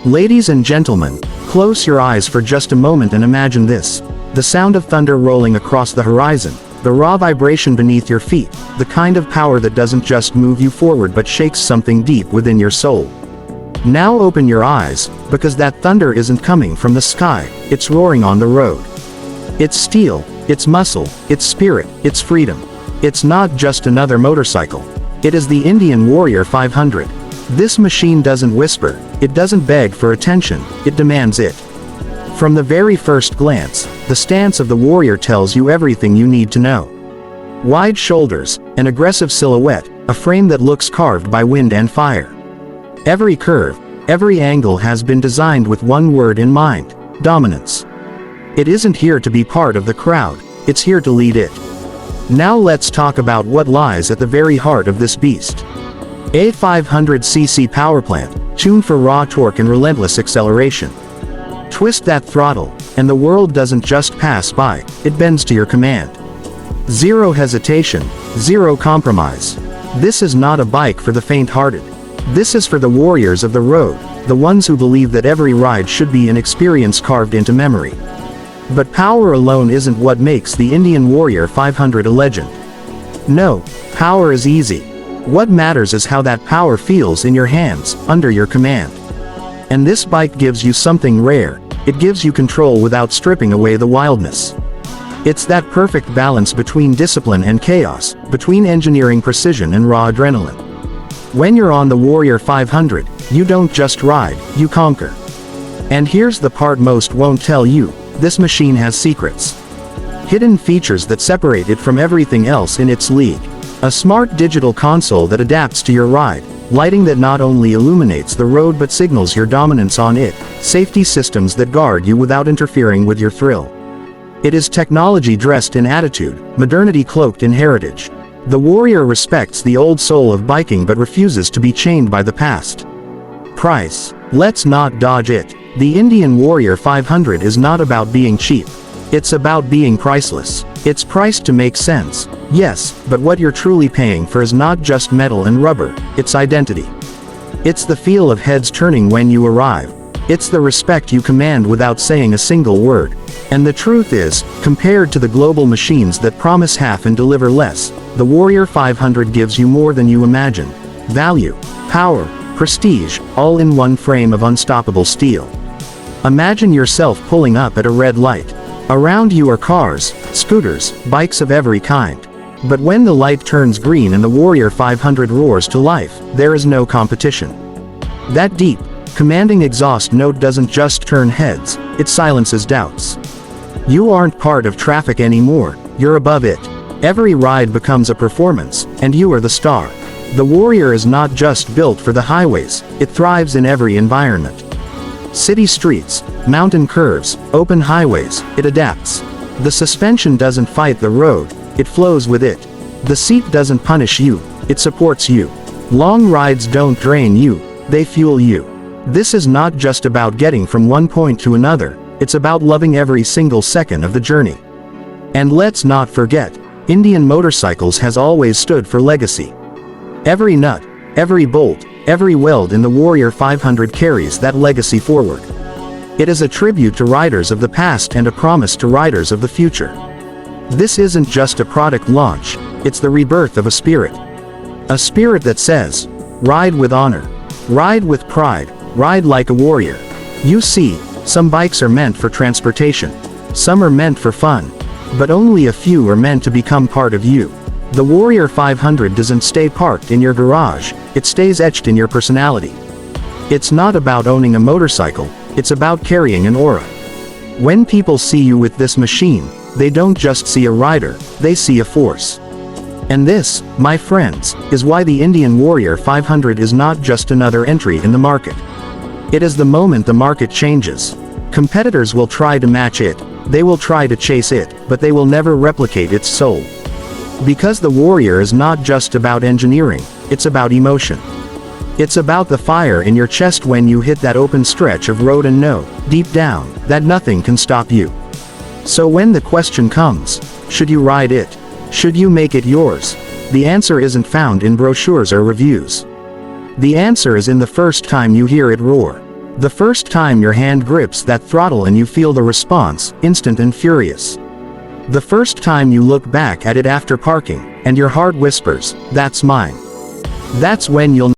Ladies and gentlemen, close your eyes for just a moment and imagine this. The sound of thunder rolling across the horizon, the raw vibration beneath your feet, the kind of power that doesn't just move you forward but shakes something deep within your soul. Now open your eyes, because that thunder isn't coming from the sky, it's roaring on the road. It's steel, it's muscle, it's spirit, it's freedom. It's not just another motorcycle. It is the Indian Warrior 500. This machine doesn't whisper, it doesn't beg for attention, it demands it. From the very first glance, the stance of the Warrior tells you everything you need to know. Wide shoulders, an aggressive silhouette, a frame that looks carved by wind and fire. Every curve, every angle has been designed with one word in mind: dominance. It isn't here to be part of the crowd, it's here to lead it. Now let's talk about what lies at the very heart of this beast. A 500cc powerplant, tuned for raw torque and relentless acceleration. Twist that throttle, and the world doesn't just pass by, it bends to your command. Zero hesitation, zero compromise. This is not a bike for the faint-hearted. This is for the warriors of the road, the ones who believe that every ride should be an experience carved into memory. But power alone isn't what makes the Indian Warrior 500 a legend. No, power is easy. What matters is how that power feels in your hands, under your command. And this bike gives you something rare, it gives you control without stripping away the wildness. It's that perfect balance between discipline and chaos, between engineering precision and raw adrenaline. When you're on the Warrior 500, you don't just ride, you conquer. And here's the part most won't tell you, this machine has secrets. Hidden features that separate it from everything else in its league. A smart digital console that adapts to your ride, lighting that not only illuminates the road but signals your dominance on it, safety systems that guard you without interfering with your thrill. It is technology dressed in attitude, modernity cloaked in heritage. The Warrior respects the old soul of biking but refuses to be chained by the past. Price. Let's not dodge it. The Indian Warrior 500 is not about being cheap. It's about being priceless. It's priced to make sense, yes, but what you're truly paying for is not just metal and rubber, it's identity. It's the feel of heads turning when you arrive. It's the respect you command without saying a single word. And the truth is, compared to the global machines that promise half and deliver less, the Warrior 500 gives you more than you imagine. Value, power, prestige, all in one frame of unstoppable steel. Imagine yourself pulling up at a red light. Around you are cars, scooters, bikes of every kind. But when the light turns green and the Warrior 500 roars to life, there is no competition. That deep, commanding exhaust note doesn't just turn heads, it silences doubts. You aren't part of traffic anymore, you're above it. Every ride becomes a performance, and you are the star. The Warrior is not just built for the highways, it thrives in every environment. City streets, mountain curves, open highways, it adapts. The suspension doesn't fight the road, it flows with it. The seat doesn't punish you, it supports you. Long rides don't drain you, they fuel you. This is not just about getting from one point to another, it's about loving every single second of the journey. And let's not forget, Indian Motorcycles has always stood for legacy. Every nut, every bolt, every weld in the Warrior 500 carries that legacy forward. It is a tribute to riders of the past and a promise to riders of the future. This isn't just a product launch, it's the rebirth of a spirit. A spirit that says, ride with honor, ride with pride, ride like a warrior. You see, some bikes are meant for transportation, some are meant for fun, but only a few are meant to become part of you. The Warrior 500 doesn't stay parked in your garage, it stays etched in your personality. It's not about owning a motorcycle, it's about carrying an aura. When people see you with this machine, they don't just see a rider, they see a force. And this, my friends, is why the Indian Warrior 500 is not just another entry in the market. It is the moment the market changes. Competitors will try to match it, they will try to chase it, but they will never replicate its soul. Because the Warrior is not just about engineering, it's about emotion. It's about the fire in your chest when you hit that open stretch of road and know, deep down, that nothing can stop you. So when the question comes, should you ride it? Should you make it yours? The answer isn't found in brochures or reviews. The answer is in the first time you hear it roar. The first time your hand grips that throttle and you feel the response, instant and furious. The first time you look back at it after parking, and your heart whispers, "That's mine." That's when you'll